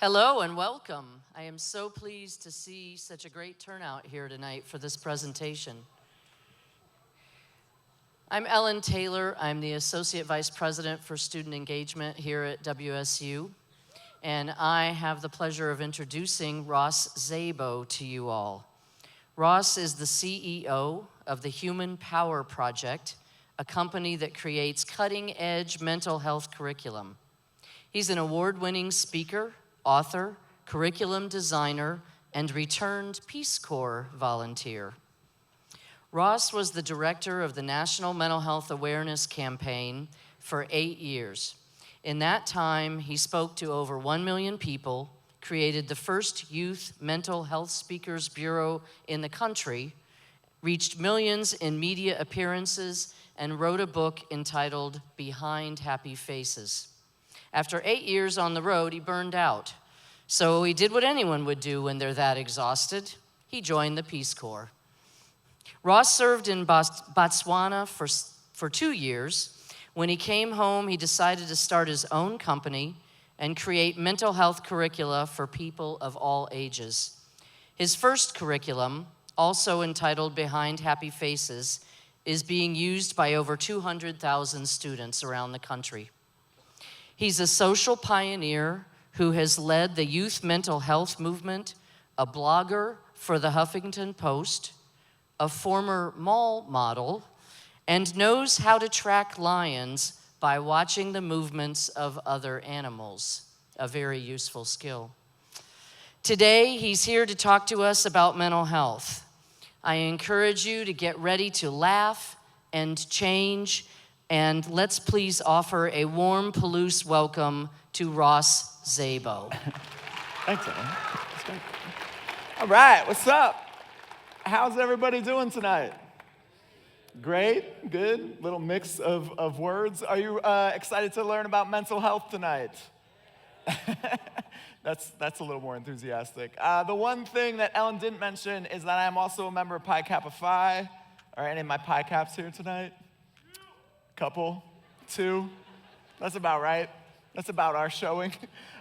Hello and welcome. I am so pleased to see such a great turnout here tonight for this presentation. I'm Ellen Taylor. I'm the Associate Vice President for Student Engagement here at WSU, and I have the pleasure of introducing Ross Szabo to you all. Ross is the CEO of the Human Power Project, a company that creates cutting-edge mental health curriculum. He's an award-winning speaker, author, curriculum designer, and returned Peace Corps volunteer. Ross was the director of the National Mental Health Awareness Campaign for 8 years. In that time, he spoke to over 1 million people, created the first youth mental health speakers bureau in the country, reached millions in media appearances, and wrote a book entitled Behind Happy Faces. After 8 years on the road, he burned out. So he did what anyone would do when they're that exhausted. He joined the Peace Corps. Ross served in Botswana for 2 years. When he came home, he decided to start his own company and create mental health curricula for people of all ages. His first curriculum, also entitled Behind Happy Faces, is being used by over 200,000 students around the country. He's a social pioneer who has led the youth mental health movement, a blogger for the Huffington Post, a former mall model, and knows how to track lions by watching the movements of other animals, a very useful skill. Today, he's here to talk to us about mental health. I encourage you to get ready to laugh and change, and let's please offer a warm Palouse welcome to Ross Szabo. Thanks, Ellen. That's great. All right, what's up? How's everybody doing tonight? Great, good, little mix of words. Are you excited to learn about mental health tonight? That's a little more enthusiastic. The one thing that Ellen didn't mention is that I am also a member of Pi Kappa Phi. Are any of my Pi Caps here tonight? Couple? 2? That's about right. That's about our showing.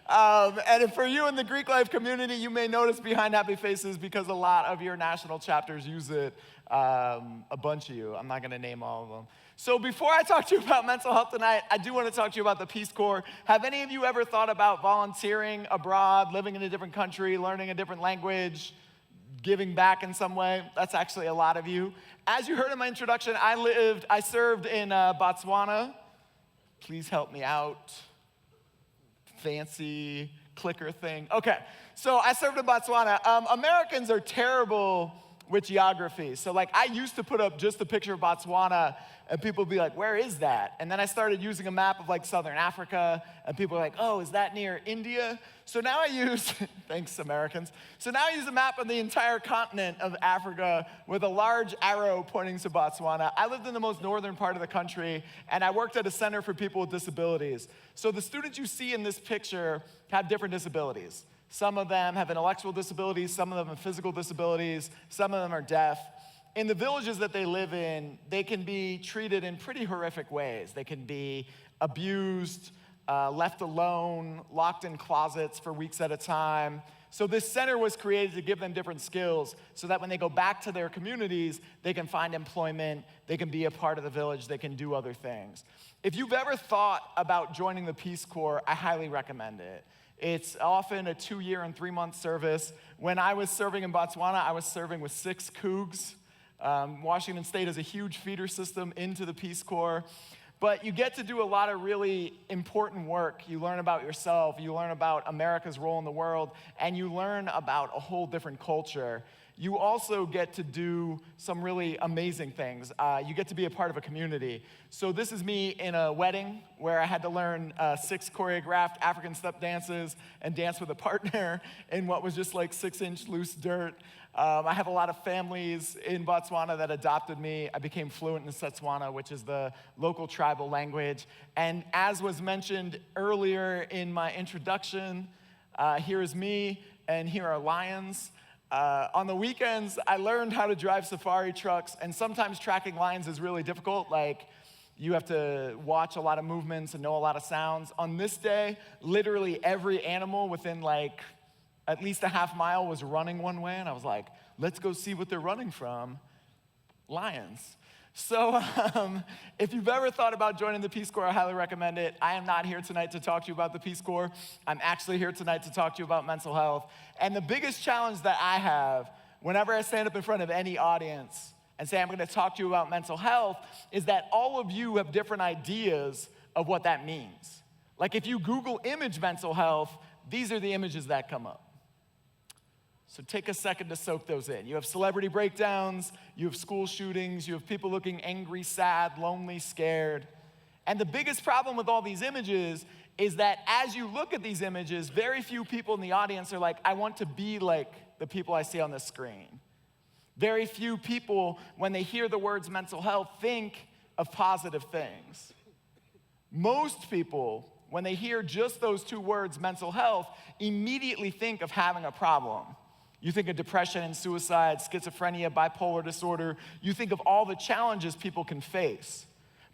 And for you in the Greek life community, you may notice Behind Happy Faces because a lot of your national chapters use it, a bunch of you. I'm not going to name all of them. So before I talk to you about mental health tonight, I do want to talk to you about the Peace Corps. Have any of you ever thought about volunteering abroad, living in a different country, learning a different language, giving back in some way? That's actually a lot of you. As you heard in my introduction, I served in Botswana. Please help me out. Fancy clicker thing. Okay, so I served in Botswana. Americans are terrible with geography. So I used to put up just a picture of Botswana and people would be like, where is that? And then I started using a map of Southern Africa and people were like, oh, is that near India? So now I use, thanks Americans. So now I use a map of the entire continent of Africa with a large arrow pointing to Botswana. I lived in the most northern part of the country and I worked at a center for people with disabilities. So the students you see in this picture have different disabilities. Some of them have intellectual disabilities, some of them have physical disabilities, some of them are deaf. In the villages that they live in, they can be treated in pretty horrific ways. They can be abused, left alone, locked in closets for weeks at a time. So this center was created to give them different skills so that when they go back to their communities, they can find employment, they can be a part of the village, they can do other things. If you've ever thought about joining the Peace Corps, I highly recommend it. It's often a 2-year and 3-month service. When I was serving in Botswana, I was serving with 6 Cougs. Washington State has a huge feeder system into the Peace Corps. But you get to do a lot of really important work. You learn about yourself, you learn about America's role in the world, and you learn about a whole different culture. You also get to do some really amazing things. You get to be a part of a community. So this is me in a wedding where I had to learn 6 choreographed African step dances and dance with a partner in what was just 6-inch loose dirt. I have a lot of families in Botswana that adopted me. I became fluent in Setswana, which is the local tribal language. And as was mentioned earlier in my introduction, here is me and here are lions. On the weekends, I learned how to drive safari trucks, and sometimes tracking lions is really difficult. You have to watch a lot of movements and know a lot of sounds. On this day, literally every animal within like at least a half mile was running one way, and I was like, let's go see what they're running from. Lions. So if you've ever thought about joining the Peace Corps, I highly recommend it. I am not here tonight to talk to you about the Peace Corps. I'm actually here tonight to talk to you about mental health. And the biggest challenge that I have whenever I stand up in front of any audience and say I'm going to talk to you about mental health is that all of you have different ideas of what that means. Like if you Google image mental health, these are the images that come up. So take a second to soak those in. You have celebrity breakdowns, you have school shootings, you have people looking angry, sad, lonely, scared. And the biggest problem with all these images is that as you look at these images, very few people in the audience are like, I want to be like the people I see on the screen. Very few people, when they hear the words mental health, think of positive things. Most people, when they hear just those two words, mental health, immediately think of having a problem. You think of depression and suicide, schizophrenia, bipolar disorder. You think of all the challenges people can face.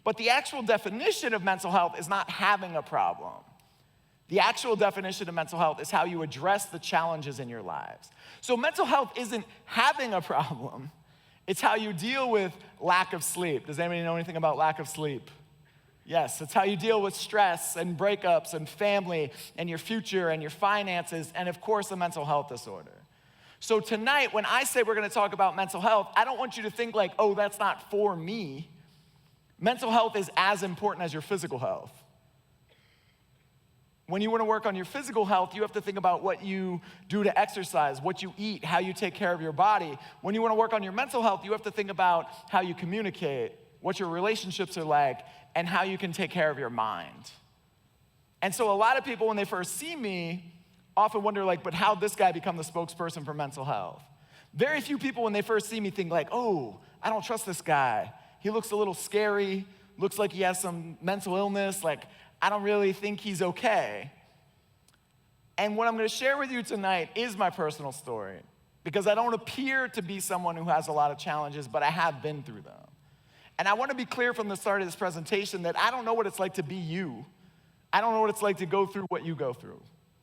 But the actual definition of mental health is not having a problem. The actual definition of mental health is how you address the challenges in your lives. So mental health isn't having a problem. It's how you deal with lack of sleep. Does anybody know anything about lack of sleep? Yes, it's how you deal with stress and breakups and family and your future and your finances and, of course, a mental health disorder. So tonight, when I say we're going to talk about mental health, I don't want you to think like, oh, that's not for me. Mental health is as important as your physical health. When you want to work on your physical health, you have to think about what you do to exercise, what you eat, how you take care of your body. When you want to work on your mental health, you have to think about how you communicate, what your relationships are like, and how you can take care of your mind. And so a lot of people, when they first see me, often wonder like, but how'd this guy become the spokesperson for mental health? Very few people when they first see me think like, oh, I don't trust this guy. He looks a little scary, looks like he has some mental illness, like I don't really think he's okay. And what I'm gonna share with you tonight is my personal story because I don't appear to be someone who has a lot of challenges, but I have been through them. And I wanna be clear from the start of this presentation that I don't know what it's like to be you. I don't know what it's like to go through what you go through.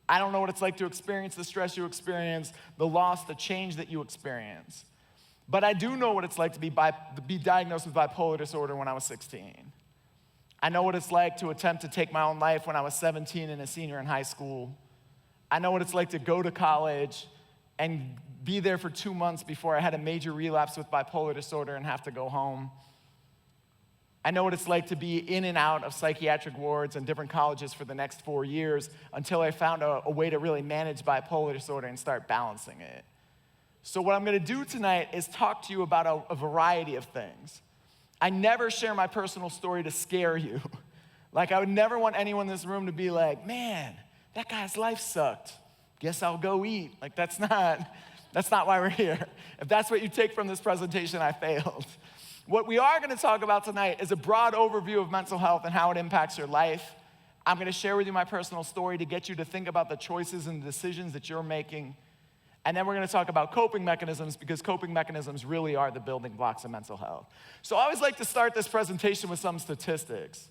I don't know what it's like to experience the stress you experience, the loss, the change that you experience. But I do know what it's like to be diagnosed with bipolar disorder when I was 16. I know what it's like to attempt to take my own life when I was 17 and a senior in high school. I know what it's like to go to college and be there for 2 months before I had a major relapse with bipolar disorder and have to go home. I know what it's like to be in and out of psychiatric wards and different colleges for the next 4 years until I found a way to really manage bipolar disorder and start balancing it. So what I'm gonna do tonight is talk to you about a variety of things. I never share my personal story to scare you. Like I would never want anyone in this room to be like, man, that guy's life sucked. Guess I'll go eat. Like that's not why we're here. If that's what you take from this presentation, I failed. What we are gonna talk about tonight is a broad overview of mental health and how it impacts your life. I'm gonna share with you my personal story to get you to think about the choices and decisions that you're making. And then we're gonna talk about coping mechanisms because coping mechanisms really are the building blocks of mental health. So I always like to start this presentation with some statistics.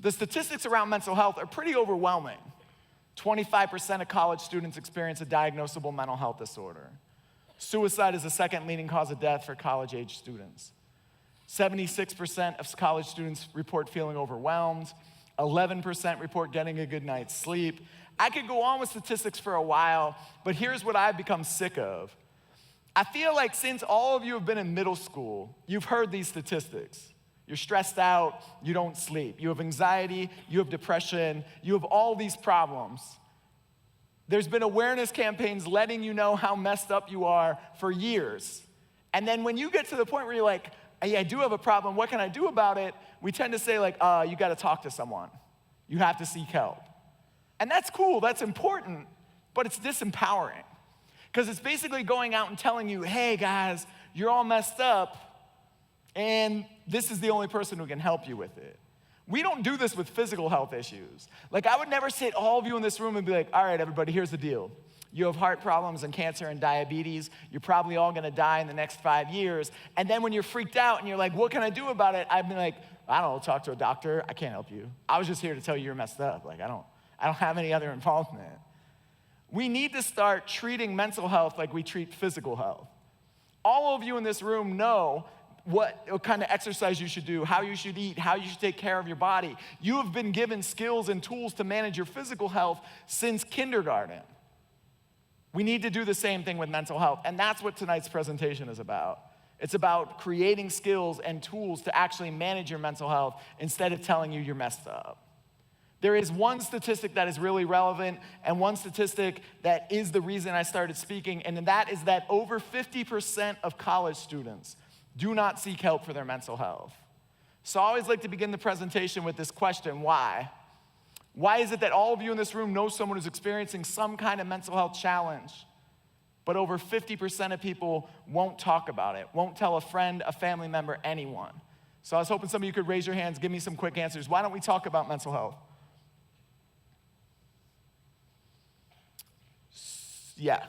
The statistics around mental health are pretty overwhelming. 25% of college students experience a diagnosable mental health disorder. Suicide is the second leading cause of death for college-age students. 76% of college students report feeling overwhelmed. 11% report getting a good night's sleep. I could go on with statistics for a while, but here's what I've become sick of. I feel like since all of you have been in middle school, you've heard these statistics. You're stressed out, you don't sleep. You have anxiety, you have depression, you have all these problems. There's been awareness campaigns letting you know how messed up you are for years. And then when you get to the point where you're like, hey, I do have a problem, what can I do about it? We tend to say like, you gotta talk to someone. You have to seek help. And that's cool, that's important, but it's disempowering. Because it's basically going out and telling you, hey guys, you're all messed up, and this is the only person who can help you with it. We don't do this with physical health issues. Like I would never sit all of you in this room and be like, all right, everybody, here's the deal. You have heart problems and cancer and diabetes. You're probably all gonna die in the next 5 years. And then when you're freaked out and you're like, what can I do about it? I'd be like, I don't know, talk to a doctor. I can't help you. I was just here to tell you you're messed up. Like, I don't have any other involvement. We need to start treating mental health like we treat physical health. All of you in this room know what kind of exercise you should do, how you should eat, how you should take care of your body. You have been given skills and tools to manage your physical health since kindergarten. We need to do the same thing with mental health, and that's what tonight's presentation is about. It's about creating skills and tools to actually manage your mental health instead of telling you you're messed up. There is one statistic that is really relevant and one statistic that is the reason I started speaking, and that is that over 50% of college students do not seek help for their mental health. So I always like to begin the presentation with this question, why? Why is it that all of you in this room know someone who's experiencing some kind of mental health challenge, but over 50% of people won't talk about it, won't tell a friend, a family member, anyone? So I was hoping some of you could raise your hands, give me some quick answers. Why don't we talk about mental health? Yeah.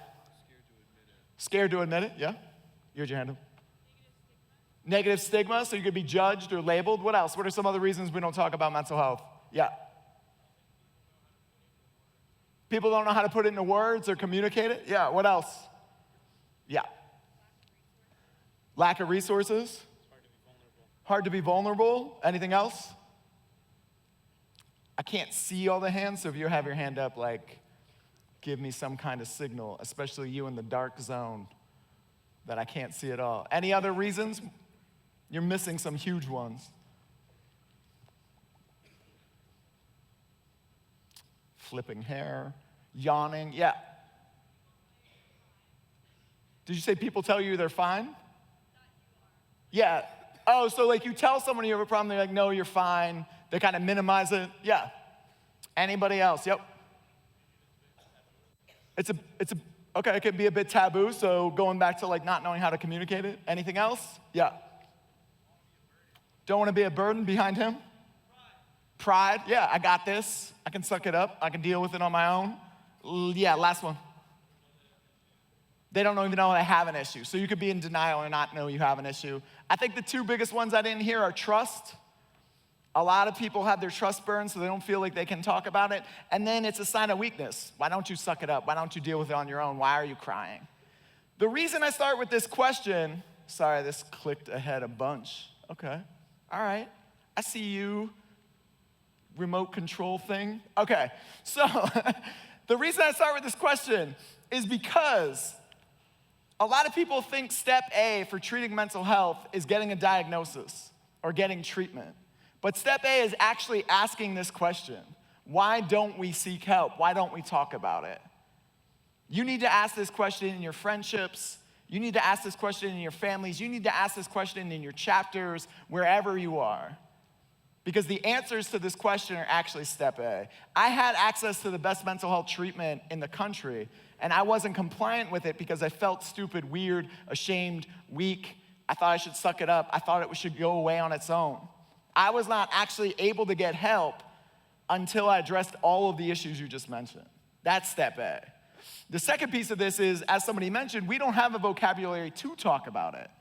Scared to admit it, yeah? You had your hand up. Negative stigma, so you could be judged or labeled. What else? What are some other reasons we don't talk about mental health? Yeah. People don't know how to put it into words or communicate it? Yeah, what else? Yeah. Lack of resources? Hard to be vulnerable. Anything else? I can't see all the hands, so if you have your hand up, like, give me some kind of signal, especially you in the dark zone that I can't see at all. Any other reasons? You're missing some huge ones. Flipping hair, yawning, yeah. Did you say people tell you they're fine? Yeah. Oh, so like you tell someone you have a problem, they're like, no, you're fine. They kind of minimize it. Yeah. Anybody else? Yep. Okay, it can be a bit taboo, so going back to like not knowing how to communicate it. Anything else? Yeah. Don't want to be a burden behind him? Pride. Yeah, I got this. I can suck it up. I can deal with it on my own. Yeah, last one. They don't even know they have an issue. So you could be in denial or not know you have an issue. I think the two biggest ones I didn't hear are trust. A lot of people have their trust burned, so they don't feel like they can talk about it. And then it's a sign of weakness. Why don't you suck it up? Why don't you deal with it on your own? Why are you crying? The reason I start with this question, sorry, this clicked ahead a bunch. Okay, all right. I see you, remote control thing. Okay, so the reason I start with this question is because a lot of people think step A for treating mental health is getting a diagnosis or getting treatment. But step A is actually asking this question. Why don't we seek help? Why don't we talk about it? You need to ask this question in your friendships. You need to ask this question in your families. You need to ask this question in your chapters, wherever you are. Because the answers to this question are actually step A. I had access to the best mental health treatment in the country, and I wasn't compliant with it because I felt stupid, weird, ashamed, weak. I thought I should suck it up. I thought it should go away on its own. I was not actually able to get help until I addressed all of the issues you just mentioned. That's step A. The second piece of this is, as somebody mentioned, we don't have a vocabulary to talk about it.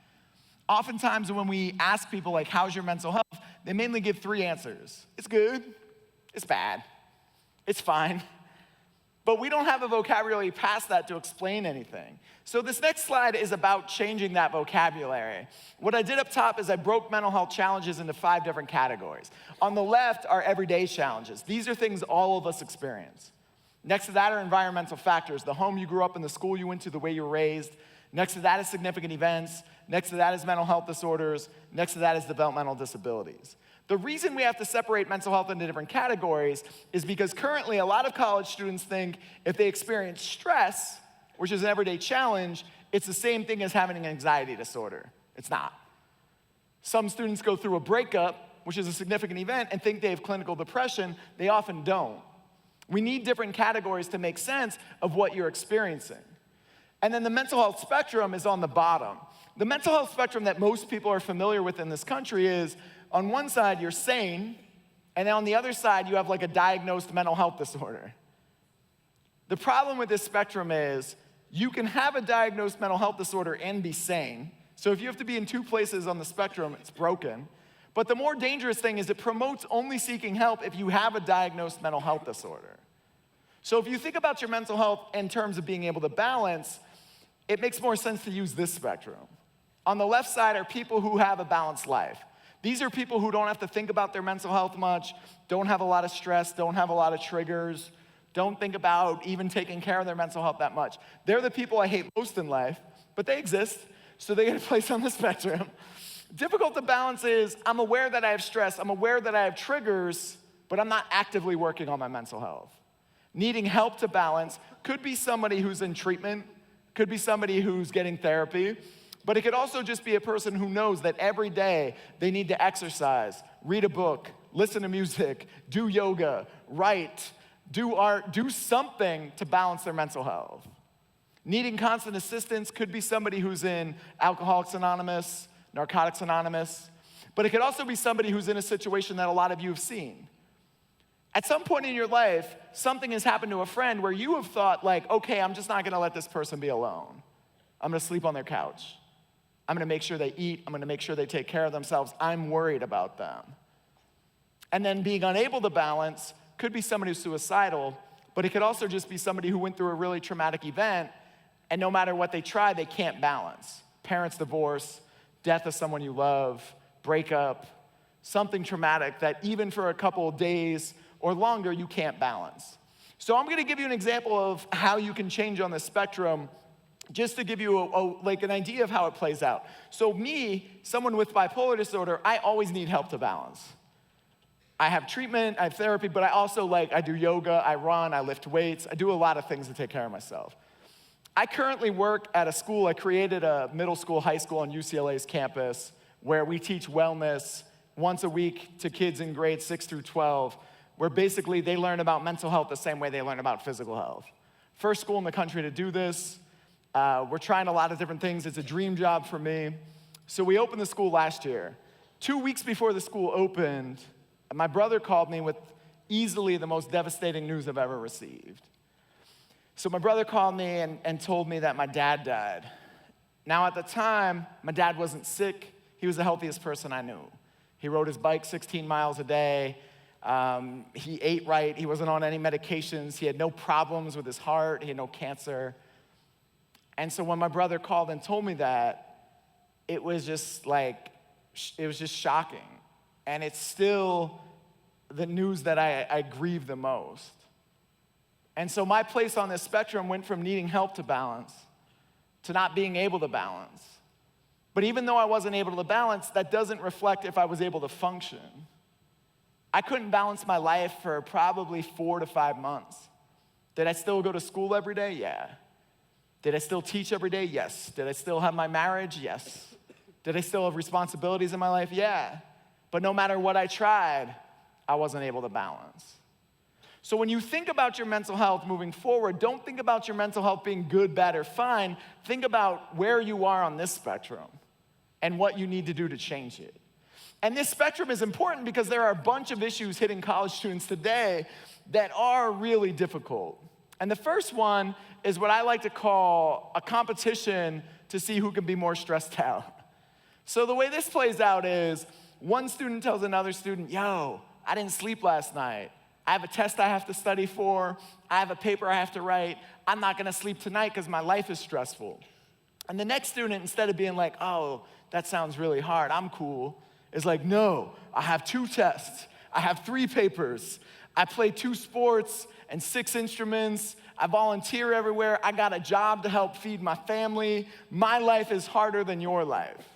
Oftentimes when we ask people, like, how's your mental health, they mainly give three answers. It's good, it's bad, it's fine. But we don't have a vocabulary past that to explain anything. So this next slide is about changing that vocabulary. What I did up top is I broke mental health challenges into 5 different categories. On the left are everyday challenges. These are things all of us experience. Next to that are environmental factors, the home you grew up in, the school you went to, the way you were raised. Next to that is significant events. Next to that is mental health disorders. Next to that is developmental disabilities. The reason we have to separate mental health into different categories is because currently a lot of college students think if they experience stress, which is an everyday challenge, it's the same thing as having an anxiety disorder. It's not. Some students go through a breakup, which is a significant event, and think they have clinical depression. They often don't. We need different categories to make sense of what you're experiencing. And then the mental health spectrum is on the bottom. The mental health spectrum that most people are familiar with in this country is, on one side, you're sane, and then on the other side, you have like a diagnosed mental health disorder. The problem with this spectrum is you can have a diagnosed mental health disorder and be sane. So if you have to be in 2 places on the spectrum, it's broken. But the more dangerous thing is it promotes only seeking help if you have a diagnosed mental health disorder. So if you think about your mental health in terms of being able to balance, it makes more sense to use this spectrum. On the left side are people who have a balanced life. These are people who don't have to think about their mental health much, don't have a lot of stress, don't have a lot of triggers, don't think about even taking care of their mental health that much. They're the people I hate most in life, but they exist, so they get a place on the spectrum. Difficult to balance is I'm aware that I have stress, I'm aware that I have triggers, but I'm not actively working on my mental health. Needing help to balance could be somebody who's in treatment, could be somebody who's getting therapy, but it could also just be a person who knows that every day they need to exercise, read a book, listen to music, do yoga, write, do art, do something to balance their mental health. Needing constant assistance could be somebody who's in Alcoholics Anonymous, Narcotics Anonymous, but it could also be somebody who's in a situation that a lot of you have seen. At some point in your life, something has happened to a friend where you have thought like, okay, I'm just not gonna let this person be alone. I'm gonna sleep on their couch. I'm gonna make sure they eat. I'm gonna make sure they take care of themselves. I'm worried about them. And then being unable to balance could be somebody who's suicidal, but it could also just be somebody who went through a really traumatic event, and no matter what they try, they can't balance. Parents divorce, death of someone you love, breakup, something traumatic that even for a couple of days or longer, you can't balance. So I'm gonna give you an example of how you can change on the spectrum just to give you like an idea of how it plays out. So me, someone with bipolar disorder, I always need help to balance. I have treatment, I have therapy, but I also I do yoga, I run, I lift weights, I do a lot of things to take care of myself. I currently work at a school. I created a middle school, high school on UCLA's campus where we teach wellness once a week to kids in grades 6 through 12, where basically they learn about mental health the same way they learn about physical health. First school in the country to do this. We're trying a lot of different things. It's a dream job for me. So we opened the school last year. 2 weeks before the school opened, my brother called me with easily the most devastating news I've ever received. So my brother called me and told me that my dad died. Now at the time, my dad wasn't sick. He was the healthiest person I knew. He rode his bike 16 miles a day. He ate right. He wasn't on any medications. He had no problems with his heart. He had no cancer. And so when my brother called and told me that, it was just shocking. And it's still the news that I grieve the most. And so my place on this spectrum went from needing help to balance to not being able to balance. But even though I wasn't able to balance, that doesn't reflect if I was able to function. I couldn't balance my life for probably 4 to 5 months. Did I still go to school every day? Yeah. Did I still teach every day? Yes. Did I still have my marriage? Yes. Did I still have responsibilities in my life? Yeah. But no matter what I tried, I wasn't able to balance. So when you think about your mental health moving forward, don't think about your mental health being good, bad, or fine. Think about where you are on this spectrum and what you need to do to change it. And this spectrum is important because there are a bunch of issues hitting college students today that are really difficult. And the first one is what I like to call a competition to see who can be more stressed out. So the way this plays out is one student tells another student, yo, I didn't sleep last night. I have a test I have to study for. I have a paper I have to write. I'm not gonna sleep tonight because my life is stressful. And the next student, instead of being like, oh, that sounds really hard, I'm cool, is like, no, I have 2 tests. I have 3 papers. I play 2 sports and 6 instruments. I volunteer everywhere. I got a job to help feed my family. My life is harder than your life.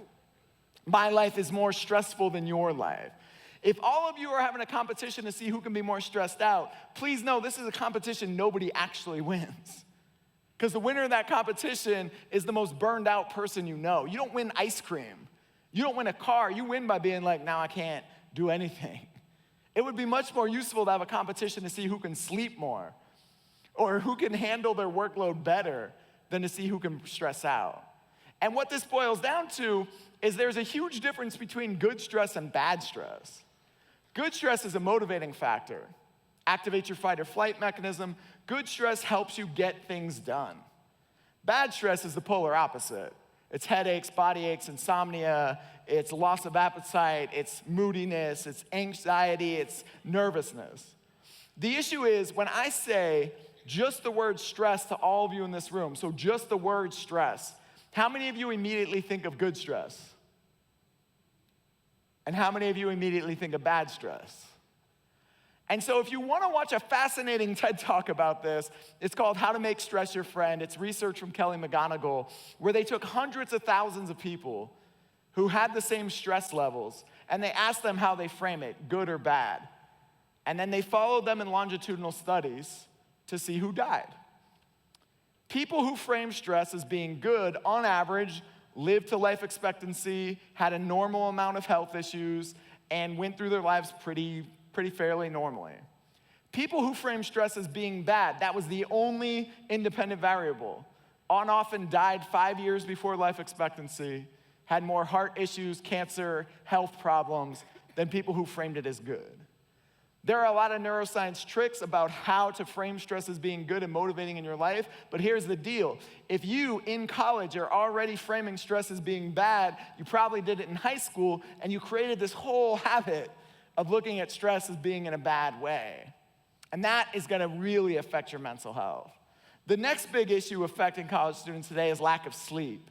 My life is more stressful than your life. If all of you are having a competition to see who can be more stressed out, please know this is a competition nobody actually wins. Because the winner of that competition is the most burned out person you know. You don't win ice cream. You don't win a car. You win by being like, now I can't do anything. It would be much more useful to have a competition to see who can sleep more or who can handle their workload better than to see who can stress out. And what this boils down to is there's a huge difference between good stress and bad stress. Good stress is a motivating factor. Activate your fight or flight mechanism. Good stress helps you get things done. Bad stress is the polar opposite. It's headaches, body aches, insomnia, it's loss of appetite, it's moodiness, it's anxiety, it's nervousness. The issue is when I say just the word stress to all of you in this room, so just the word stress, how many of you immediately think of good stress? And how many of you immediately think of bad stress? And so if you want to watch a fascinating TED Talk about this, it's called How to Make Stress Your Friend. It's research from Kelly McGonigal, where they took hundreds of thousands of people who had the same stress levels, and they asked them how they frame it, good or bad. And then they followed them in longitudinal studies to see who died. People who frame stress as being good, on average, lived to life expectancy, had a normal amount of health issues, and went through their lives pretty fairly normally. People who frame stress as being bad, that was the only independent variable, often died 5 years before life expectancy, had more heart issues, cancer, health problems than people who framed it as good. There are a lot of neuroscience tricks about how to frame stress as being good and motivating in your life, but here's the deal. If you, in college, are already framing stress as being bad, you probably did it in high school, and you created this whole habit of looking at stress as being in a bad way. And that is gonna really affect your mental health. The next big issue affecting college students today is lack of sleep.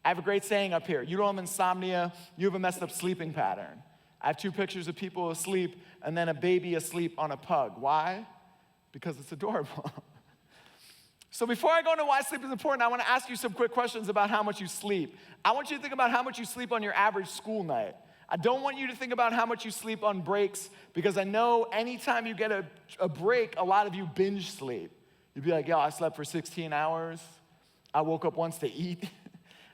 I have a great saying up here. You don't have insomnia, you have a messed up sleeping pattern. I have 2 pictures of people asleep and then a baby asleep on a pug. Why? Because it's adorable. So before I go into why sleep is important, I want to ask you some quick questions about how much you sleep. I want you to think about how much you sleep on your average school night. I don't want you to think about how much you sleep on breaks, because I know anytime you get a break, a lot of you binge sleep. You'd be like, yo, I slept for 16 hours. I woke up once to eat.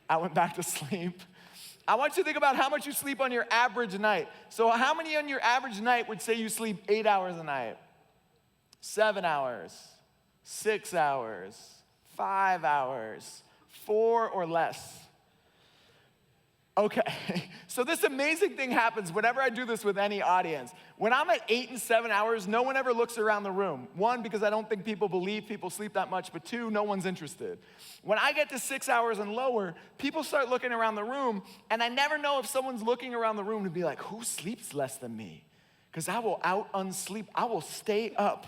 I went back to sleep. I want you to think about how much you sleep on your average night. So how many on your average night would say you sleep 8 hours a night? 7 hours, 6 hours, 5 hours, 4 or less? Okay, so this amazing thing happens whenever I do this with any audience. When I'm at 8 and 7 hours, no one ever looks around the room. 1, because I don't think people believe people sleep that much, but 2, no one's interested. When I get to 6 hours and lower, people start looking around the room, and I never know if someone's looking around the room to be like, who sleeps less than me? Because I will out-unsleep. I will stay up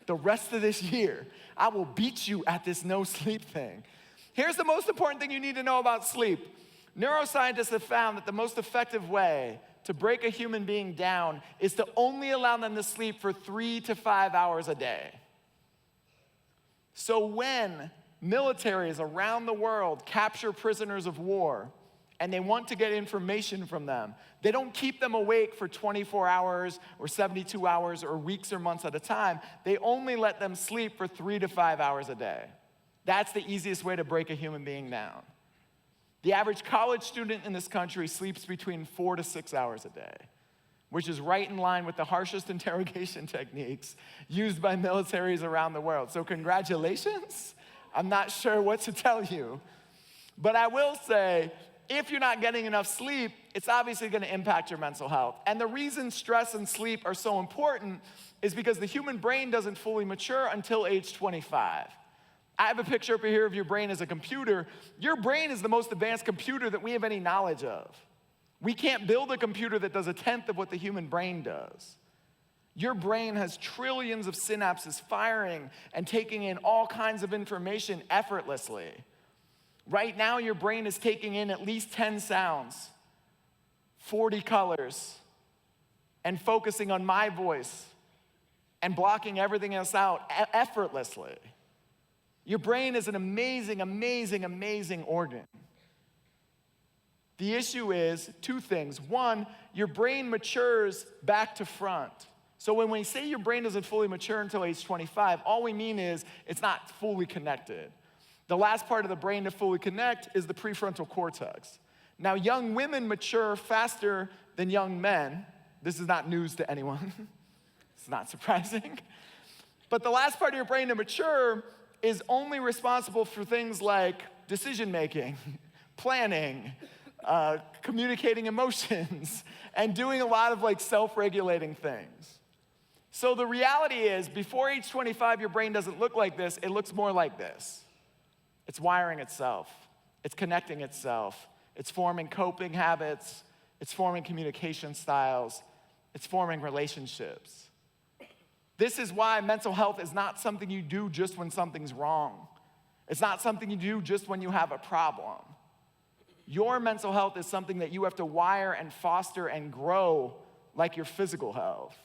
the rest of this year. I will beat you at this no sleep thing. Here's the most important thing you need to know about sleep. Neuroscientists have found that the most effective way to break a human being down is to only allow them to sleep for 3 to 5 hours a day. So when militaries around the world capture prisoners of war and they want to get information from them, they don't keep them awake for 24 hours or 72 hours or weeks or months at a time. They only let them sleep for 3 to 5 hours a day. That's the easiest way to break a human being down. The average college student in this country sleeps between 4 to 6 hours a day, which is right in line with the harshest interrogation techniques used by militaries around the world. So congratulations. I'm not sure what to tell you. But I will say, if you're not getting enough sleep, it's obviously gonna impact your mental health. And the reason stress and sleep are so important is because the human brain doesn't fully mature until age 25. I have a picture up here of your brain as a computer. Your brain is the most advanced computer that we have any knowledge of. We can't build a computer that does 1/10 of what the human brain does. Your brain has trillions of synapses firing and taking in all kinds of information effortlessly. Right now, your brain is taking in at least 10 sounds, 40 colors, and focusing on my voice and blocking everything else out effortlessly. Your brain is an amazing, amazing, amazing organ. The issue is 2 things. 1, your brain matures back to front. So when we say your brain doesn't fully mature until age 25, all we mean is it's not fully connected. The last part of the brain to fully connect is the prefrontal cortex. Now, young women mature faster than young men. This is not news to anyone. It's not surprising. But the last part of your brain to mature is only responsible for things like decision-making, planning, communicating emotions, and doing a lot of self-regulating things. So the reality is, before age 25, your brain doesn't look like this, it looks more like this. It's wiring itself. It's connecting itself. It's forming coping habits. It's forming communication styles. It's forming relationships. This is why mental health is not something you do just when something's wrong. It's not something you do just when you have a problem. Your mental health is something that you have to wire and foster and grow like your physical health.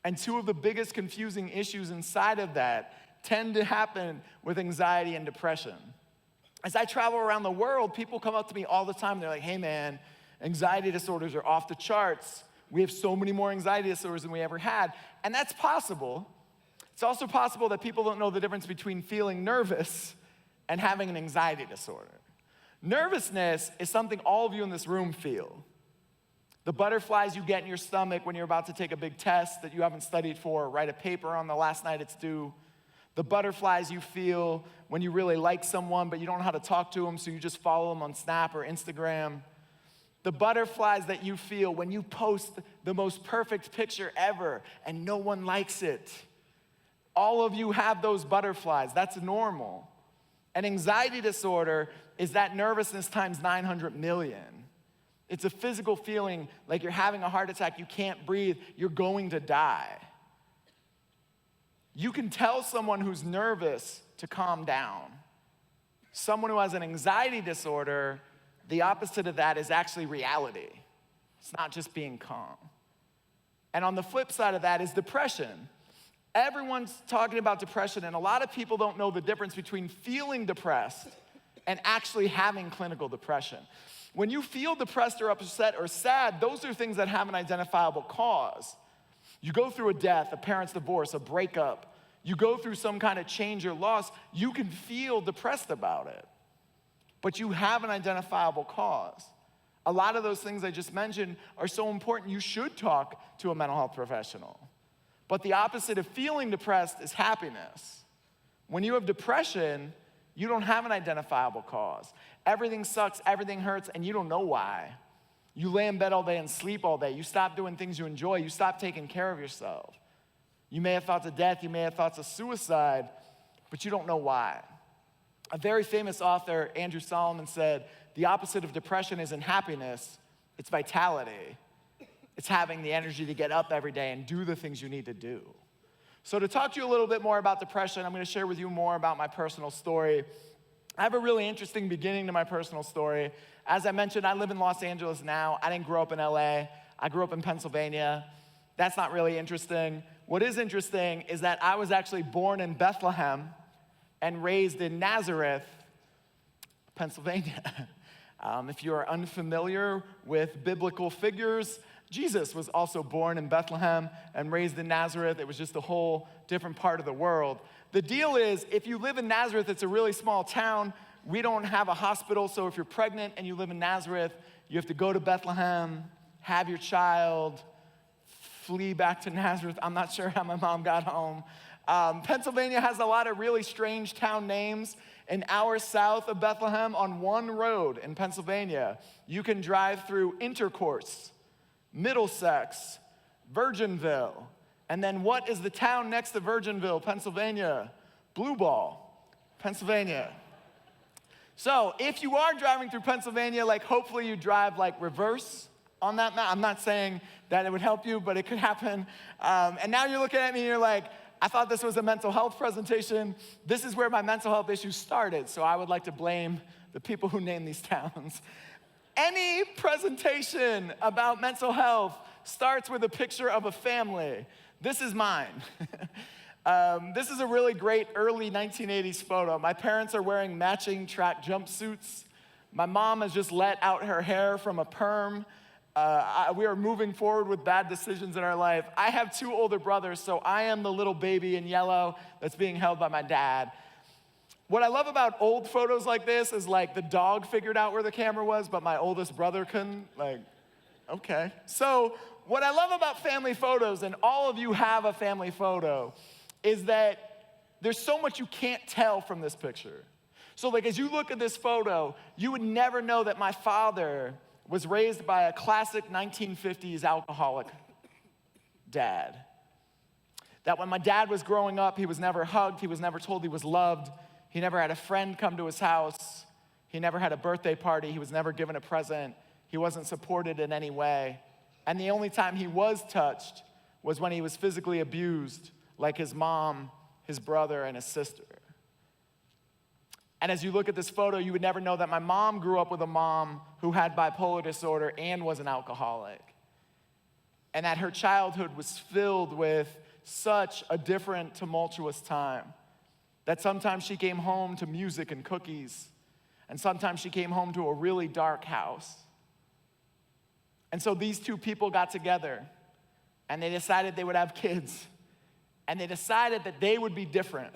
And two of the biggest confusing issues inside of that tend to happen with anxiety and depression. As I travel around the world, people come up to me all the time. They're like, hey man, anxiety disorders are off the charts. We have so many more anxiety disorders than we ever had. And that's possible. It's also possible that people don't know the difference between feeling nervous and having an anxiety disorder. Nervousness is something all of you in this room feel. The butterflies you get in your stomach when you're about to take a big test that you haven't studied for, or write a paper on the last night it's due. The butterflies you feel when you really like someone, but you don't know how to talk to them, so you just follow them on Snap or Instagram. The butterflies that you feel when you post the most perfect picture ever and no one likes it. All of you have those butterflies. That's normal. An anxiety disorder is that nervousness times 900 million. It's a physical feeling like you're having a heart attack, you can't breathe, you're going to die. You can tell someone who's nervous to calm down. Someone who has an anxiety disorder, the opposite of that is actually reality. It's not just being calm. And on the flip side of that is depression. Everyone's talking about depression, and a lot of people don't know the difference between feeling depressed and actually having clinical depression. When you feel depressed or upset or sad, those are things that have an identifiable cause. You go through a death, a parent's divorce, a breakup, you go through some kind of change or loss, you can feel depressed about it. But you have an identifiable cause. A lot of those things I just mentioned are so important, you should talk to a mental health professional. But the opposite of feeling depressed is happiness. When you have depression, you don't have an identifiable cause. Everything sucks, everything hurts, and you don't know why. You lay in bed all day and sleep all day. You stop doing things you enjoy. You stop taking care of yourself. You may have thoughts of death. You may have thoughts of suicide, but you don't know why. A very famous author, Andrew Solomon, said, the opposite of depression isn't happiness, it's vitality. It's having the energy to get up every day and do the things you need to do. So to talk to you a little bit more about depression, I'm going to share with you more about my personal story. I have a really interesting beginning to my personal story. As I mentioned, I live in Los Angeles now. I didn't grow up in LA. I grew up in Pennsylvania. That's not really interesting. What is interesting is that I was actually born in Bethlehem and raised in Nazareth, Pennsylvania. If you are unfamiliar with biblical figures, Jesus was also born in Bethlehem and raised in Nazareth. It was just a whole different part of the world. The deal is, if you live in Nazareth, it's a really small town. We don't have a hospital, so if you're pregnant and you live in Nazareth, you have to go to Bethlehem, have your child, flee back to Nazareth. I'm not sure how my mom got home. Pennsylvania has a lot of really strange town names. An hour south of Bethlehem, on one road in Pennsylvania, you can drive through Intercourse, Middlesex, Virginville, and then what is the town next to Virginville, Pennsylvania? Blue Ball, Pennsylvania. So if you are driving through Pennsylvania, like hopefully you drive like reverse on that map. I'm not saying that it would help you, but it could happen. And now you're looking at me and you're like, I thought this was a mental health presentation. This is where my mental health issues started, so I would like to blame the people who named these towns. Any presentation about mental health starts with a picture of a family. This is mine. This is a really great early 1980s photo. My parents are wearing matching track jumpsuits. My mom has just let out her hair from a perm. We are moving forward with bad decisions in our life. I have two older brothers, so I am the little baby in yellow that's being held by my dad. What I love about old photos like this is like the dog figured out where the camera was, but my oldest brother couldn't. Like, okay. So what I love about family photos, and all of you have a family photo, is that there's so much you can't tell from this picture. So like as you look at this photo, you would never know that my father was raised by a classic 1950s alcoholic dad. That when my dad was growing up, he was never hugged, he was never told he was loved, he never had a friend come to his house, He never had a birthday party. He was never given a present. He wasn't supported in any way. And the only time he was touched was when he was physically abused, like his mom, his brother, and his sister. And as you look at this photo, you would never know that my mom grew up with a mom who had bipolar disorder and was an alcoholic. And that her childhood was filled with such a different, tumultuous time. That sometimes she came home to music and cookies, and sometimes she came home to a really dark house. And so these two people got together, and they decided they would have kids, and they decided that they would be different.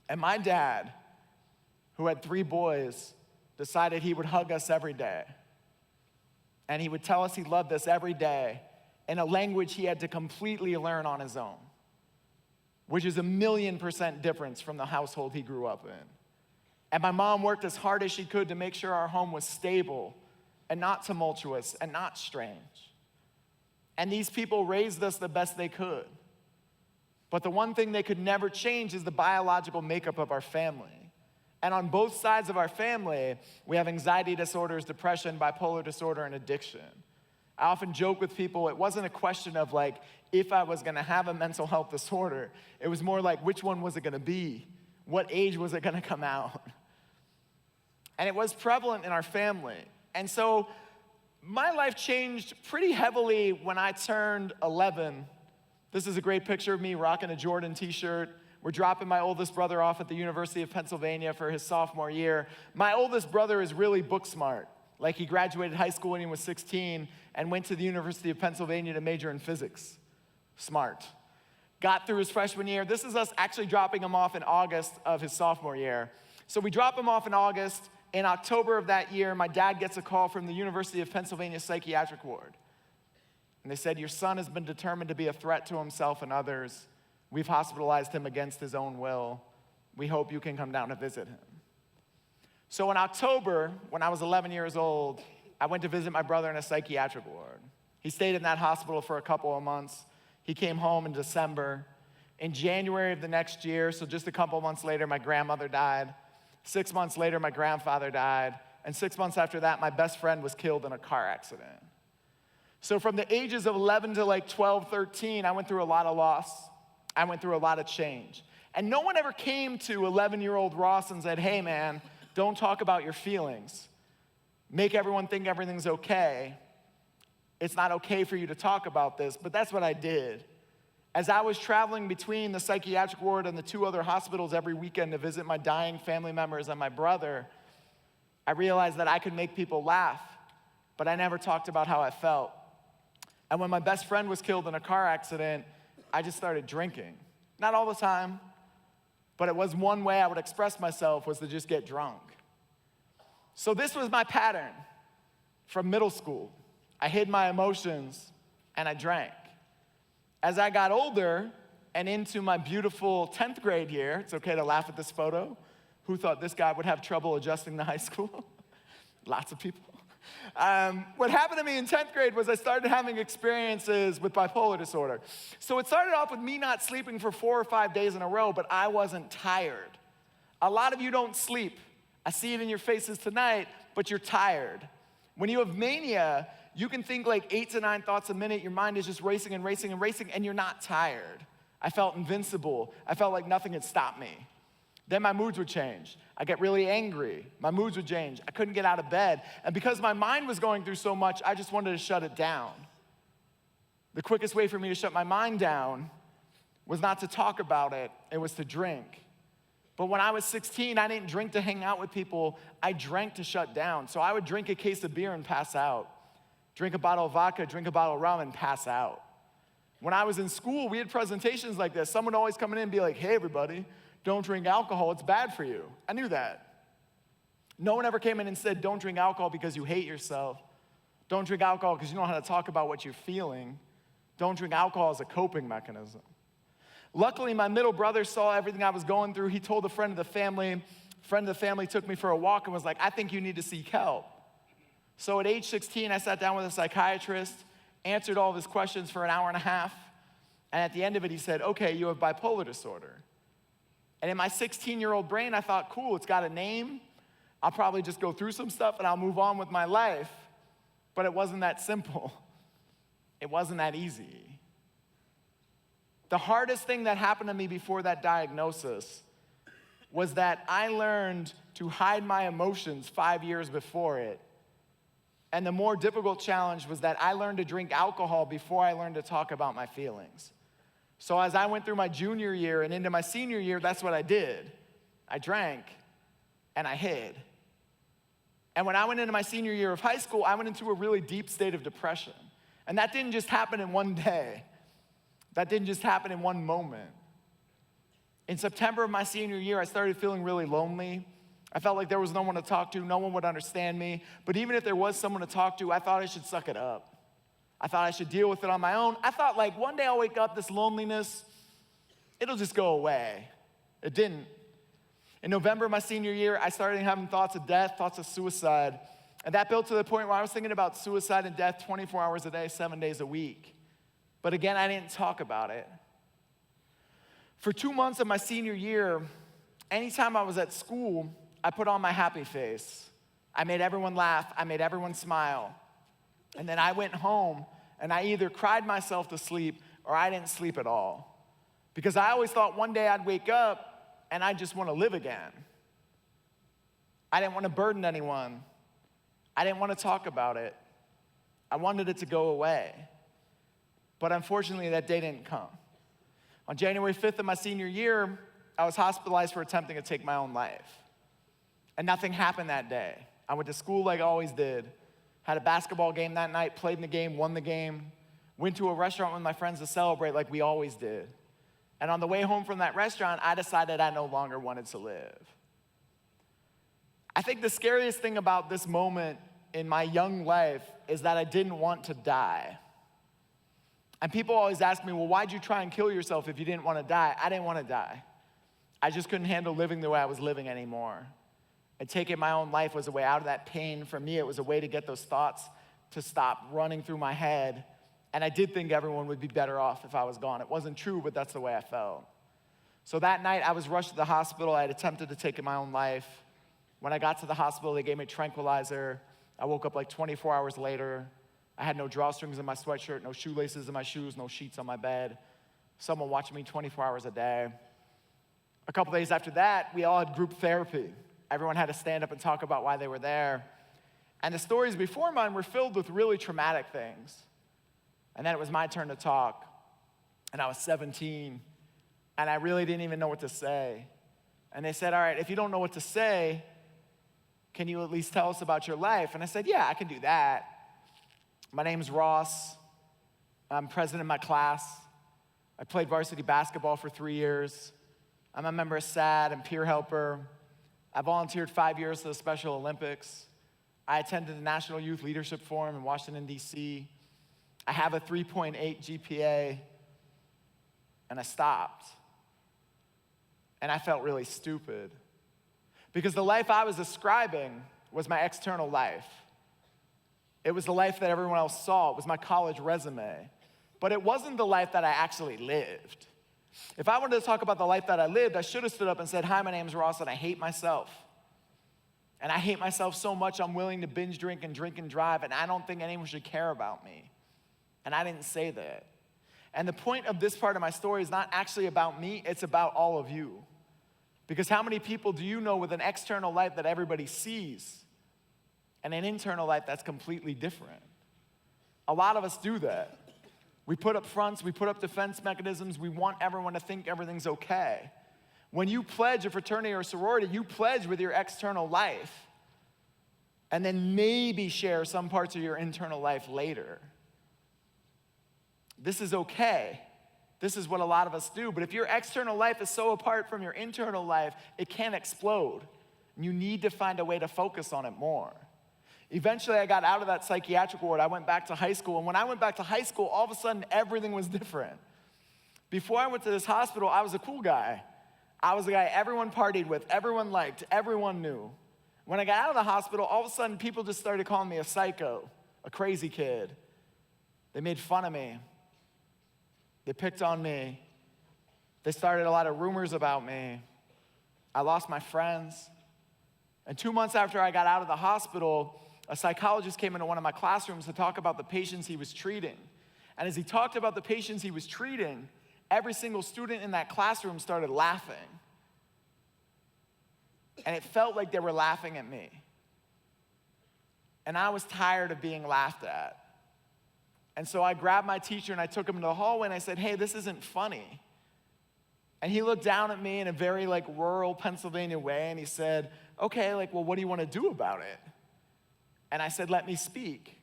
And my dad, who had 3 boys, decided he would hug us every day. And he would tell us he loved us every day in a language he had to completely learn on his own, which is 1,000,000% difference from the household he grew up in. And my mom worked as hard as she could to make sure our home was stable and not tumultuous and not strange. And these people raised us the best they could. But the one thing they could never change is the biological makeup of our family. And on both sides of our family, we have anxiety disorders, depression, bipolar disorder, and addiction. I often joke with people, it wasn't a question of like, if I was gonna have a mental health disorder. It was more like, which one was it gonna be? What age was it gonna come out? And it was prevalent in our family. And so my life changed pretty heavily when I turned 11. This is a great picture of me rocking a Jordan t-shirt. We're dropping my oldest brother off at the University of Pennsylvania for his sophomore year. My oldest brother is really book smart. Like he graduated high school when he was 16 and went to the University of Pennsylvania to major in physics. Smart. Got through his freshman year. This is us actually dropping him off in August of his sophomore year. So we drop him off in August. In October of that year, my dad gets a call from the University of Pennsylvania psychiatric ward. And they said, your son has been determined to be a threat to himself and others. We've hospitalized him against his own will. We hope you can come down to visit him. So in October, when I was 11 years old, I went to visit my brother in a psychiatric ward. He stayed in that hospital for a couple of months. He came home in December. In January of the next year, so just a couple of months later, my grandmother died. 6 months later, my grandfather died. And 6 months after that, my best friend was killed in a car accident. So from the ages of 11 to like 12, 13, I went through a lot of loss. I went through a lot of change. And no one ever came to 11-year-old Ross and said, hey man, don't talk about your feelings. Make everyone think everything's okay. It's not okay for you to talk about this, but that's what I did. As I was traveling between the psychiatric ward and the 2 other hospitals every weekend to visit my dying family members and my brother, I realized that I could make people laugh, but I never talked about how I felt. And when my best friend was killed in a car accident, I just started drinking. Not all the time, but it was one way I would express myself was to just get drunk. So this was my pattern from middle school. I hid my emotions and I drank. As I got older and into my beautiful 10th grade year, it's okay to laugh at this photo. Who thought this guy would have trouble adjusting to high school? Lots of people. What happened to me in 10th grade was I started having experiences with bipolar disorder. So it started off with me not sleeping for 4 or 5 days in a row, but I wasn't tired. A lot of you don't sleep. I see it in your faces tonight, but you're tired. When you have mania, you can think like 8 to 9 thoughts a minute. Your mind is just racing and racing and racing, and you're not tired. I felt invincible. I felt like nothing had stopped me. Then my moods would change. I get really angry. My moods would change. I couldn't get out of bed. And because my mind was going through so much, I just wanted to shut it down. The quickest way for me to shut my mind down was not to talk about it. It was to drink. But when I was 16, I didn't drink to hang out with people. I drank to shut down. So I would drink a case of beer and pass out. Drink a bottle of vodka, drink a bottle of rum, and pass out. When I was in school, we had presentations like this. Someone would always come in and be like, hey, everybody, don't drink alcohol, it's bad for you. I knew that. No one ever came in and said, don't drink alcohol because you hate yourself. Don't drink alcohol because you don't know how to talk about what you're feeling. Don't drink alcohol as a coping mechanism. Luckily, my middle brother saw everything I was going through. He told a friend of the family. Friend of the family took me for a walk and was like, I think you need to seek help. So at age 16, I sat down with a psychiatrist, answered all of his questions for an hour and a half, and at the end of it, he said, okay, you have bipolar disorder. And in my 16-year-old brain, I thought, cool, it's got a name. I'll probably just go through some stuff and I'll move on with my life. But it wasn't that simple. It wasn't that easy. The hardest thing that happened to me before that diagnosis was that I learned to hide my emotions 5 years before it. And the more difficult challenge was that I learned to drink alcohol before I learned to talk about my feelings. So as I went through my junior year and into my senior year, that's what I did. I drank and I hid. And when I went into my senior year of high school, I went into a really deep state of depression. And that didn't just happen in one day. That didn't just happen in one moment. In September of my senior year, I started feeling really lonely. I felt like there was no one to talk to, no one would understand me. But even if there was someone to talk to, I thought I should suck it up. I thought I should deal with it on my own. I thought like one day I'll wake up, this loneliness, it'll just go away. It didn't. In November of my senior year, I started having thoughts of death, thoughts of suicide. And that built to the point where I was thinking about suicide and death 24 hours a day, 7 days a week. But again, I didn't talk about it. For 2 months of my senior year, anytime I was at school, I put on my happy face. I made everyone laugh. I made everyone smile. And then I went home and I either cried myself to sleep or I didn't sleep at all. Because I always thought one day I'd wake up and I'd just want to live again. I didn't want to burden anyone. I didn't want to talk about it. I wanted it to go away. But unfortunately, that day didn't come. On January 5th of my senior year, I was hospitalized for attempting to take my own life. And nothing happened that day. I went to school like I always did, had a basketball game that night, played in the game, won the game, went to a restaurant with my friends to celebrate like we always did. And on the way home from that restaurant, I decided I no longer wanted to live. I think the scariest thing about this moment in my young life is that I didn't want to die. And people always ask me, well, why'd you try and kill yourself if you didn't want to die? I didn't want to die. I just couldn't handle living the way I was living anymore. And taking my own life was a way out of that pain. For me, it was a way to get those thoughts to stop running through my head. And I did think everyone would be better off if I was gone. It wasn't true, but that's the way I felt. So that night, I was rushed to the hospital. I had attempted to take my own life. When I got to the hospital, they gave me a tranquilizer. I woke up like 24 hours later. I had no drawstrings in my sweatshirt, no shoelaces in my shoes, no sheets on my bed. Someone watching me 24 hours a day. A couple days after that, we all had group therapy. Everyone had to stand up and talk about why they were there. And the stories before mine were filled with really traumatic things. And then it was my turn to talk. And I was 17, and I really didn't even know what to say. And they said, all right, if you don't know what to say, can you at least tell us about your life? And I said, yeah, I can do that. My name's Ross. I'm president of my class. I played varsity basketball for 3 years. I'm a member of SAD and peer helper. I volunteered 5 years to the Special Olympics. I attended the National Youth Leadership Forum in Washington, D.C. I have a 3.8 GPA, and I stopped. And I felt really stupid. Because the life I was describing was my external life. It was the life that everyone else saw. It was my college resume. But it wasn't the life that I actually lived. If I wanted to talk about the life that I lived, I should have stood up and said, hi, my name's Ross, and I hate myself. And I hate myself so much, I'm willing to binge drink and drive, and I don't think anyone should care about me. And I didn't say that. And the point of this part of my story is not actually about me, it's about all of you. Because how many people do you know with an external life that everybody sees and an internal life that's completely different? A lot of us do that. We put up fronts, we put up defense mechanisms, we want everyone to think everything's okay. When you pledge a fraternity or a sorority, you pledge with your external life and then maybe share some parts of your internal life later. This is okay. This is what a lot of us do. But if your external life is so apart from your internal life, it can explode. You need to find a way to focus on it more. Eventually, I got out of that psychiatric ward. I went back to high school. And when I went back to high school, all of a sudden, everything was different. Before I went to this hospital, I was a cool guy. I was the guy everyone partied with, everyone liked, everyone knew. When I got out of the hospital, all of a sudden, people just started calling me a psycho, a crazy kid. They made fun of me. They picked on me. They started a lot of rumors about me. I lost my friends. And 2 months after I got out of the hospital, a psychologist came into one of my classrooms to talk about the patients he was treating. And as he talked about the patients he was treating, every single student in that classroom started laughing. And it felt like they were laughing at me. And I was tired of being laughed at. And so I grabbed my teacher and I took him to the hallway and I said, hey, this isn't funny. And he looked down at me in a very rural Pennsylvania way and he said, okay, well, what do you want to do about it? And I said, let me speak.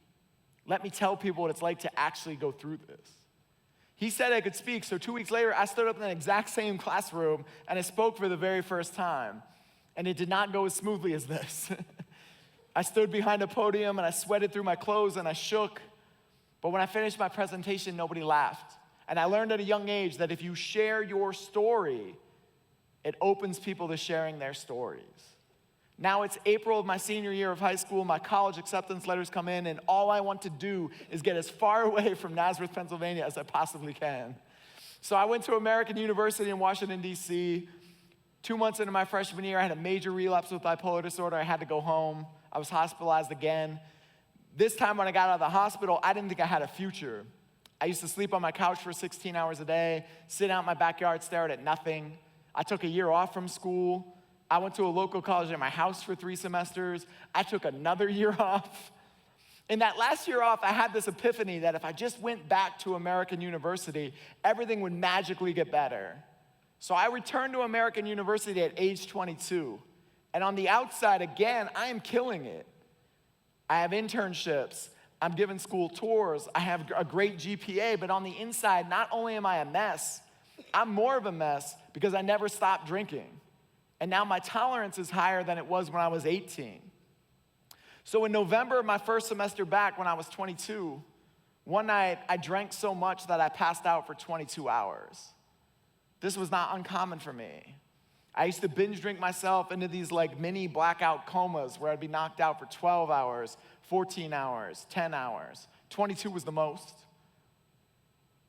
Let me tell people what it's like to actually go through this. He said I could speak, so 2 weeks later, I stood up in the exact same classroom and I spoke for the very first time. And it did not go as smoothly as this. I stood behind a podium and I sweated through my clothes and I shook. But when I finished my presentation, nobody laughed. And I learned at a young age that if you share your story, it opens people to sharing their stories. Now it's April of my senior year of high school, my college acceptance letters come in, and all I want to do is get as far away from Nazareth, Pennsylvania as I possibly can. So I went to American University in Washington, D.C. 2 months into my freshman year, I had a major relapse with bipolar disorder. I had to go home. I was hospitalized again. This time when I got out of the hospital, I didn't think I had a future. I used to sleep on my couch for 16 hours a day, sit out in my backyard, stare at nothing. I took a year off from school. I went to a local college in my house for 3 semesters. I took another year off. In that last year off, I had this epiphany that if I just went back to American University, everything would magically get better. So I returned to American University at age 22. And on the outside, again, I am killing it. I have internships. I'm giving school tours. I have a great GPA. But on the inside, not only am I a mess, I'm more of a mess because I never stopped drinking. And now my tolerance is higher than it was when I was 18. So in November of my first semester back when I was 22, one night I drank so much that I passed out for 22 hours. This was not uncommon for me. I used to binge drink myself into these mini blackout comas where I'd be knocked out for 12 hours, 14 hours, 10 hours. 22 was the most.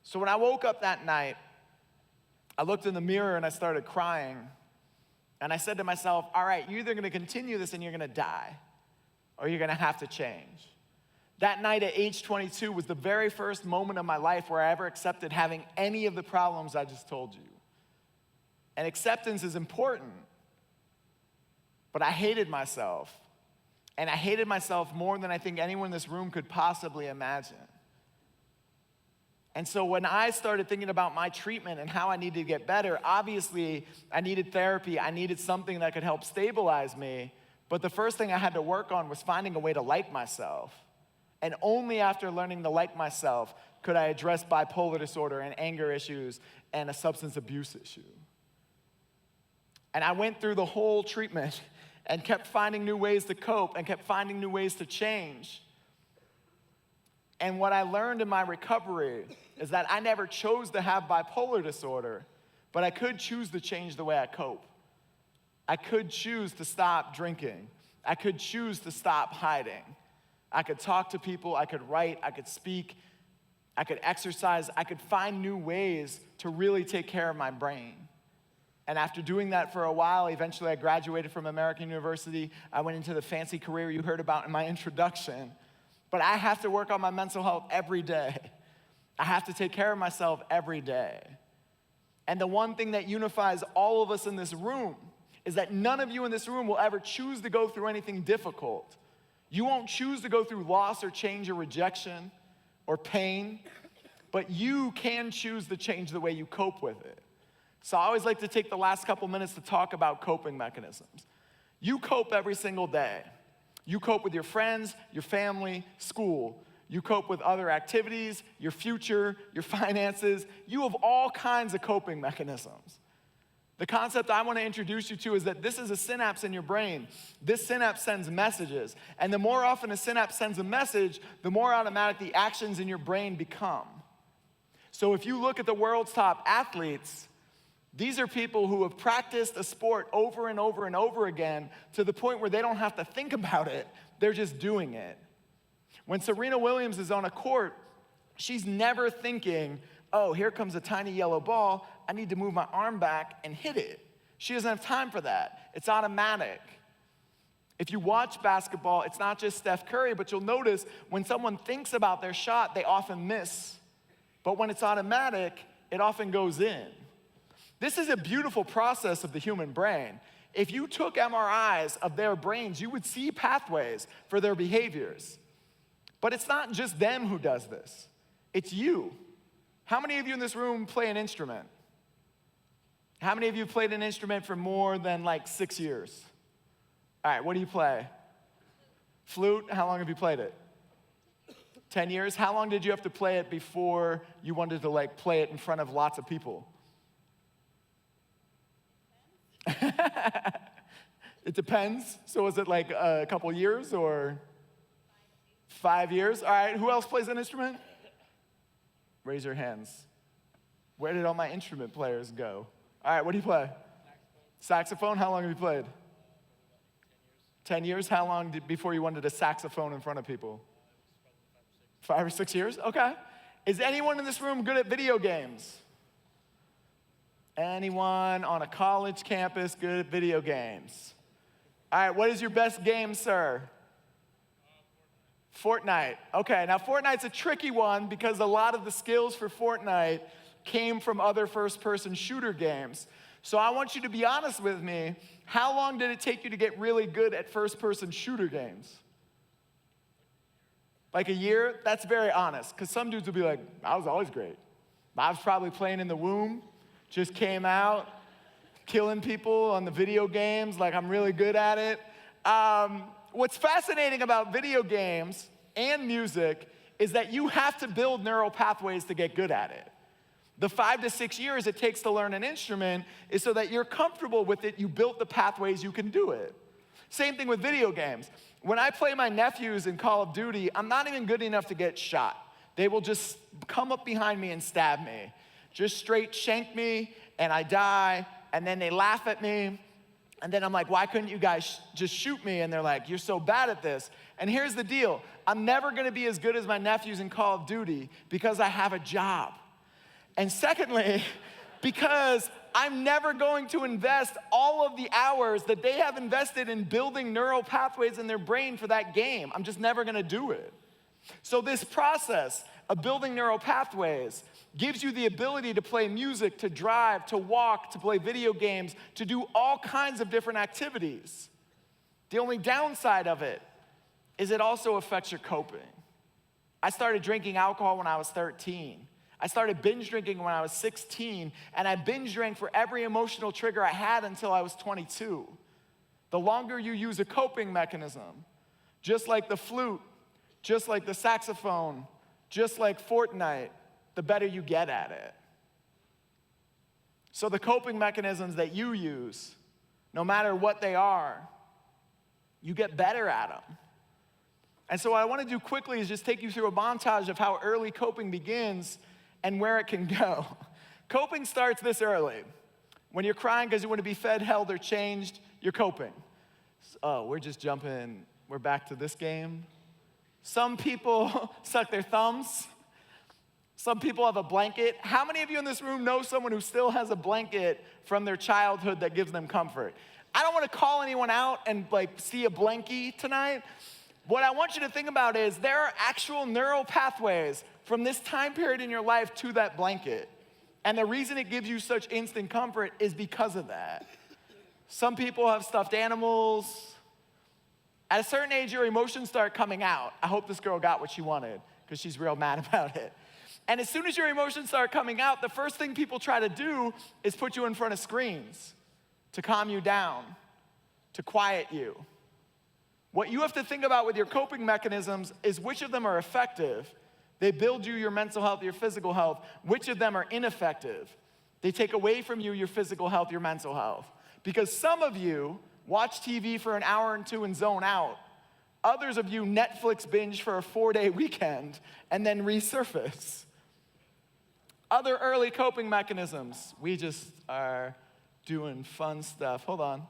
So when I woke up that night, I looked in the mirror and I started crying. And I said to myself, all right, you're either gonna continue this and you're gonna die, or you're gonna have to change. That night at age 22 was the very first moment of my life where I ever accepted having any of the problems I just told you. And acceptance is important, but I hated myself. And I hated myself more than I think anyone in this room could possibly imagine. And so when I started thinking about my treatment and how I needed to get better, obviously I needed therapy. I needed something that could help stabilize me. But the first thing I had to work on was finding a way to like myself. And only after learning to like myself could I address bipolar disorder and anger issues and a substance abuse issue. And I went through the whole treatment and kept finding new ways to cope and kept finding new ways to change. And what I learned in my recovery is that I never chose to have bipolar disorder, but I could choose to change the way I cope. I could choose to stop drinking. I could choose to stop hiding. I could talk to people, I could write, I could speak, I could exercise, I could find new ways to really take care of my brain. And after doing that for a while, eventually I graduated from American University. I went into the fancy career you heard about in my introduction. But I have to work on my mental health every day. I have to take care of myself every day. And the one thing that unifies all of us in this room is that none of you in this room will ever choose to go through anything difficult. You won't choose to go through loss or change or rejection or pain, but you can choose to change the way you cope with it. So I always like to take the last couple minutes to talk about coping mechanisms. You cope every single day. You cope with your friends, your family, school. You cope with other activities, your future, your finances. You have all kinds of coping mechanisms. The concept I want to introduce you to is that this is a synapse in your brain. This synapse sends messages. And the more often a synapse sends a message, the more automatic the actions in your brain become. So if you look at the world's top athletes, these are people who have practiced a sport over and over and over again to the point where they don't have to think about it. They're just doing it. When Serena Williams is on a court, she's never thinking, oh, here comes a tiny yellow ball. I need to move my arm back and hit it. She doesn't have time for that. It's automatic. If you watch basketball, it's not just Steph Curry, but you'll notice when someone thinks about their shot, they often miss. But when it's automatic, it often goes in. This is a beautiful process of the human brain. If you took MRIs of their brains, you would see pathways for their behaviors. But it's not just them who does this. It's you. How many of you in this room play an instrument? How many of you played an instrument for more than like 6 years? All right, what do you play? Flute? How long have you played it? 10 years? How long did you have to play it before you wanted to like play it in front of lots of people? It depends. So is it like a couple years or 5 years? All right, who else plays an instrument? Raise your hands. Where did all my instrument players go? All right, what do you play? Saxophone? How long have you played? 10 years? How long before you wanted a saxophone in front of people? 5 or 6 years? Okay. Is anyone in this room good at video games? Anyone on a college campus good at video games? All right, what is your best game, sir? Fortnite. Okay, now Fortnite's a tricky one because a lot of the skills for Fortnite came from other first-person shooter games. So I want you to be honest with me. How long did it take you to get really good at first-person shooter games? Like a year? That's very honest, because some dudes will be like, I was always great. I was probably playing in the womb, just came out, killing people on the video games, like I'm really good at it. What's fascinating about video games and music is that you have to build neural pathways to get good at it. The 5 to 6 years it takes to learn an instrument is so that you're comfortable with it, you built the pathways you can do it. Same thing with video games. When I play my nephews in Call of Duty, I'm not even good enough to get shot. They will just come up behind me and stab me. Just straight shank me, and I die, and then they laugh at me. And then I'm like, why couldn't you guys just shoot me? And they're like, you're so bad at this. And here's the deal. I'm never gonna be as good as my nephews in Call of Duty because I have a job. And secondly, because I'm never going to invest all of the hours that they have invested in building neural pathways in their brain for that game. I'm just never gonna do it. So this process of building neural pathways gives you the ability to play music, to drive, to walk, to play video games, to do all kinds of different activities. The only downside of it is it also affects your coping. I started drinking alcohol when I was 13. I started binge drinking when I was 16, and I binge drank for every emotional trigger I had until I was 22. The longer you use a coping mechanism, just like the flute, just like the saxophone, just like Fortnite, the better you get at it. So the coping mechanisms that you use, no matter what they are, you get better at them. And so what I want to do quickly is just take you through a montage of how early coping begins and where it can go. Coping starts this early. When you're crying because you want to be fed, held, or changed, you're coping. Oh, we're back to this game. Some people suck their thumbs. Some people have a blanket. How many of you in this room know someone who still has a blanket from their childhood that gives them comfort? I don't want to call anyone out and see a blankie tonight. What I want you to think about is there are actual neural pathways from this time period in your life to that blanket. And the reason it gives you such instant comfort is because of that. Some people have stuffed animals. At a certain age, your emotions start coming out. I hope this girl got what she wanted because she's real mad about it. And as soon as your emotions start coming out, the first thing people try to do is put you in front of screens to calm you down, to quiet you. What you have to think about with your coping mechanisms is which of them are effective. They build you your mental health, your physical health. Which of them are ineffective? They take away from you your physical health, your mental health. Because some of you watch TV for an hour or two and zone out. Others of you Netflix binge for a 4-day weekend and then resurface. Other early coping mechanisms. We just are doing fun stuff. Hold on.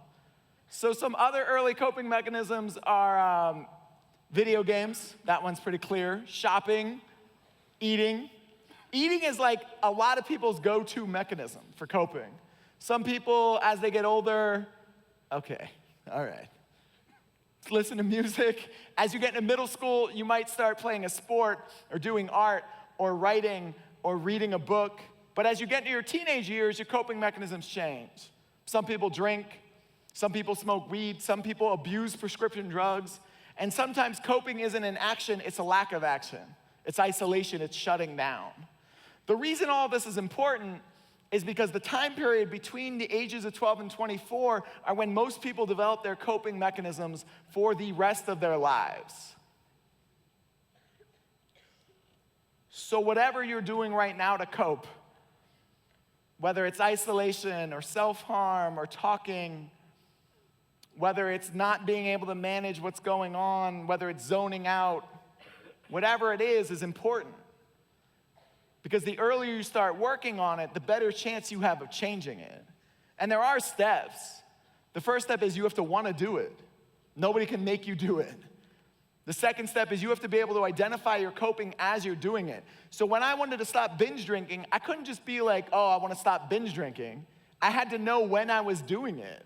So some other early coping mechanisms are video games. That one's pretty clear. Shopping, eating. Eating is like a lot of people's go-to mechanism for coping. Some people, as they get older, okay, all right. listen to music. As you get into middle school, you might start playing a sport or doing art or writing or reading a book. But as you get into your teenage years, your coping mechanisms change. Some people drink, some people smoke weed, some people abuse prescription drugs, and sometimes coping isn't an action, it's a lack of action. It's isolation, it's shutting down. The reason all this is important is because the time period between the ages of 12 and 24 are when most people develop their coping mechanisms for the rest of their lives. So whatever you're doing right now to cope, whether it's isolation or self-harm or talking, whether it's not being able to manage what's going on, whether it's zoning out, whatever it is important. Because the earlier you start working on it, the better chance you have of changing it. And there are steps. The first step is you have to want to do it. Nobody can make you do it. The second step is you have to be able to identify your coping as you're doing it. So when I wanted to stop binge drinking, I couldn't just be like, oh, I want to stop binge drinking. I had to know when I was doing it.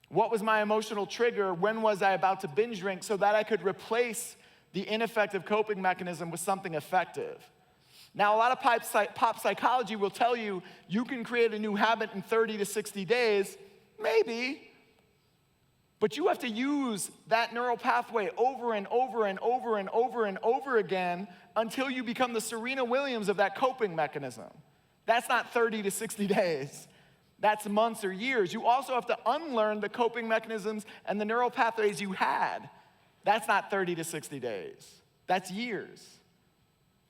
What was my emotional trigger? When was I about to binge drink so that I could replace the ineffective coping mechanism with something effective? Now, a lot of pop psychology will tell you you can create a new habit in 30 to 60 days, maybe, but you have to use that neural pathway over and over and over and over and over again until you become the Serena Williams of that coping mechanism. That's not 30 to 60 days. That's months or years. You also have to unlearn the coping mechanisms and the neural pathways you had. That's not 30 to 60 days. That's years.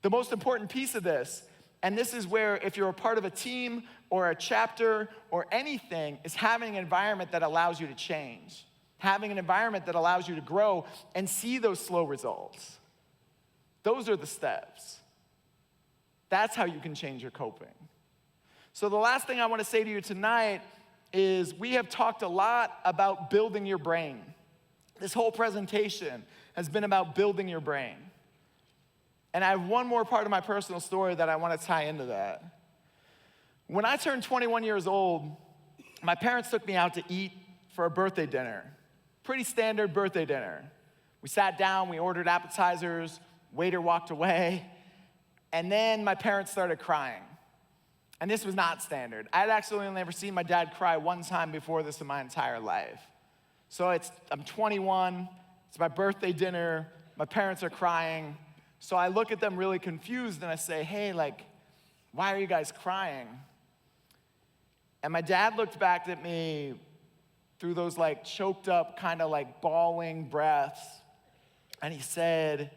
The most important piece of this, and this is where if you're a part of a team or a chapter or anything, is having an environment that allows you to change. Having an environment that allows you to grow and see those slow results. Those are the steps. That's how you can change your coping. So the last thing I want to say to you tonight is we have talked a lot about building your brain. This whole presentation has been about building your brain. And I have one more part of my personal story that I want to tie into that. When I turned 21 years old, my parents took me out to eat for a birthday dinner. Pretty standard birthday dinner. We sat down, we ordered appetizers, waiter walked away, and then my parents started crying. And this was not standard. I'd actually only ever seen my dad cry one time before this in my entire life. So I'm 21, it's my birthday dinner, my parents are crying. So I look at them really confused and I say, hey, why are you guys crying? And my dad looked back at me through those choked up, kind of bawling breaths. And he said,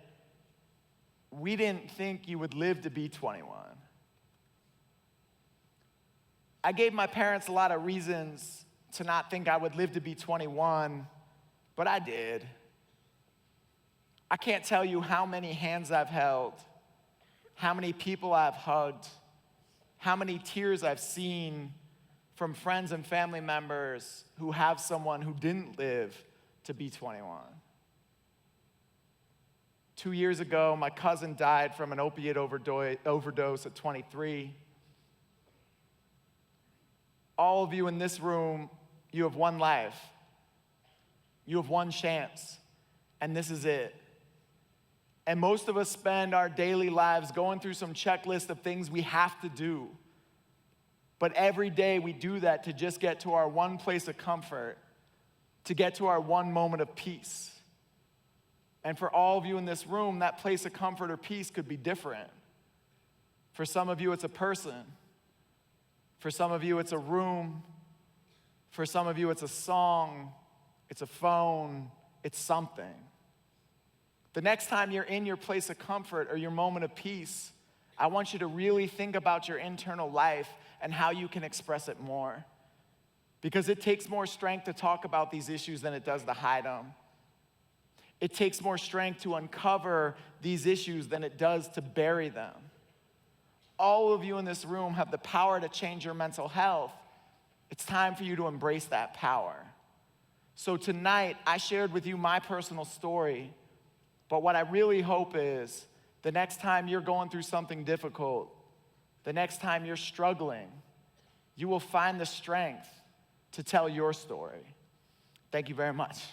we didn't think you would live to be 21. I gave my parents a lot of reasons to not think I would live to be 21, but I did. I can't tell you how many hands I've held, how many people I've hugged, how many tears I've seen from friends and family members who have someone who didn't live to be 21. 2 years ago, my cousin died from an opiate overdose at 23. All of you in this room, you have one life. You have one chance, and this is it. And most of us spend our daily lives going through some checklist of things we have to do. But every day we do that to just get to our one place of comfort, to get to our one moment of peace. And for all of you in this room, that place of comfort or peace could be different. For some of you, it's a person. For some of you, it's a room. For some of you, it's a song, it's a phone, it's something. The next time you're in your place of comfort or your moment of peace, I want you to really think about your internal life and how you can express it more. Because it takes more strength to talk about these issues than it does to hide them. It takes more strength to uncover these issues than it does to bury them. All of you in this room have the power to change your mental health. It's time for you to embrace that power. So tonight, I shared with you my personal story. But what I really hope is the next time you're going through something difficult, the next time you're struggling, you will find the strength to tell your story. Thank you very much.